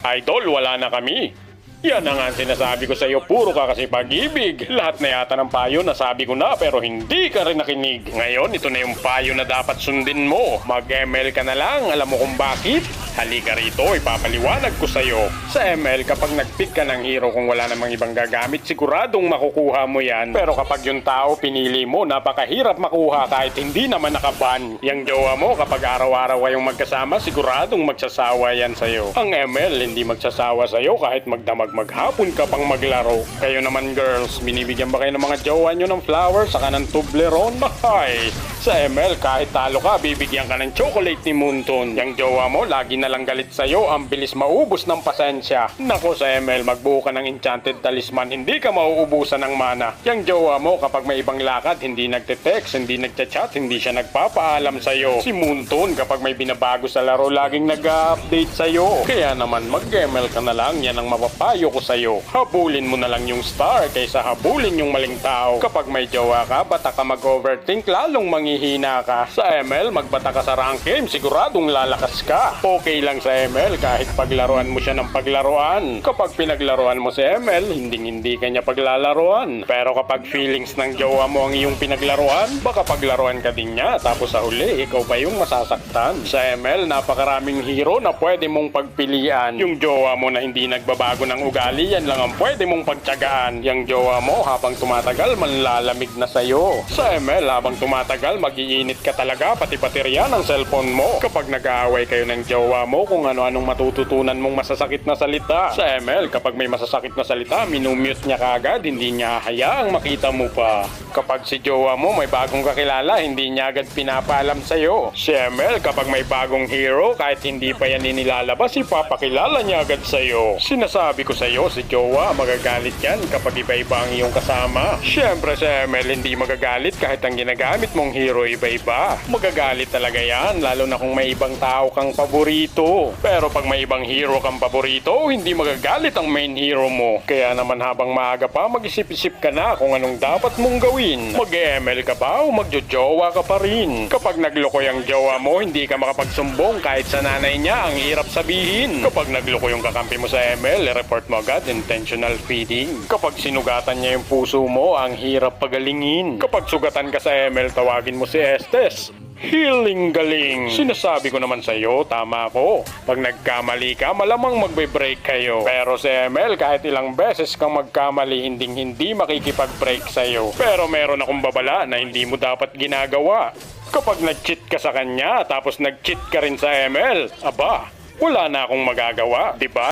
Idol, wala na kami. Yan na nga ang sinasabi ko sa iyo, puro ka kasi pag-ibig. Lahat na yata ng payo nasabi ko na pero hindi ka rin nakinig. Ngayon, ito na yung payo na dapat sundin mo. Mag-ML ka na lang, alam mo kung bakit? Halika rito, ipapaliwanag ko sa iyo. Sa ML, kapag nag-pick ka ng hero kung wala namang ibang gagamit, siguradong makukuha mo yan. Pero kapag yung tao pinili mo, napakahirap makuha kahit hindi naman nakaban. Yang jowa mo, kapag araw-araw kayong magkasama, siguradong magsasawa yan sa iyo. Ang ML, hindi magsasawa sa iyo kahit magdamag maghapon ka pang maglaro. Kayo naman girls, binibigyan ba kayo ng mga jowa nyo ng flowers saka ng Toblerone? Ay, sa ML kahit talo ka, bibigyan ka ng chocolate ni Moonton. Yang jowa mo, lagi na lang galit sa'yo, ang bilis maubos ng pasensya. Nako sa ML, magbuo ka ng enchanted talisman, hindi ka mauubusan ng mana. Yang jowa mo, kapag may ibang lakad, hindi nagte-text, hindi nagchat-chat, hindi siya nagpapaalam sa'yo. Si Moonton, kapag may binabago sa laro, laging nag-update sa'yo. Kaya naman, mag-ML ka na lang, yan ang mapapayo ko sa'yo. Habulin mo na lang yung star kaysa habulin yung maling tao. Kapag may jowa ka, bata ka mag-overthink, lalong manghihina ka. Sa ML, magbata ka sa rank game, siguradong lalakas ka. Okay lang sa ML kahit paglaruan mo siya ng paglaruan. Kapag pinaglaruan mo si ML, hindi ka niya paglalaruan. Pero kapag feelings ng jowa mo ang iyong pinaglaruan, baka paglaruan ka din niya tapos sa huli, ikaw pa yung masasaktan. Sa ML, napakaraming hero na pwede mong pagpilian. Yung jowa mo na hindi nagbabago ng ugali, yan lang ang pwede mong pagtyagaan. Yang jowa mo habang tumatagal manlalamig na sa'yo. Sa ML habang tumatagal magiinit ka talaga pati baterya ng cellphone mo. Kapag nag-aaway kayo ng jowa mo kung ano-anong matututunan mong masasakit na salita. Sa ML kapag may masasakit na salita minumute niya kaagad, hindi niya hayaang makita mo pa. Kapag si jowa mo may bagong kakilala, hindi niya agad pinapaalam sa'yo. Si ML kapag may bagong hero kahit hindi pa yan inilalabas, ipapakilala niya agad sa'yo. Sinasabi ko sa'yo, si jowa, magagalit yan kapag iba-iba ang iyong kasama. Siyempre sa ML, hindi magagalit kahit ang ginagamit mong hero iba-iba. Magagalit talaga yan, lalo na kung may ibang tao kang paborito. Pero pag may ibang hero kang paborito, hindi magagalit ang main hero mo. Kaya naman habang maaga pa, mag-isip-isip ka na kung anong dapat mong gawin. Mag-ML ka ba o magjojowa ka pa rin? Kapag naglokoy ang jowa mo, hindi ka makapagsumbong kahit sa nanay niya, ang hirap sabihin. Kapag naglokoy yung kakampi mo sa ML, report mo agad, intentional feeding. Kapag sinugatan niya yung puso mo, ang hirap pagalingin. Kapag sugatan ka sa ML, tawagin mo si Estes. Healing galing. Sinasabi ko naman sa'yo, tama ko. Pag nagkamali ka, malamang magbe-break kayo. Pero sa ML, kahit ilang beses kang magkamali, hindi makikipag-break sa'yo. Pero meron akong babala na hindi mo dapat ginagawa. Kapag nag-cheat ka sa kanya, tapos nag-cheat ka rin sa ML, aba, wala na akong magagawa, diba?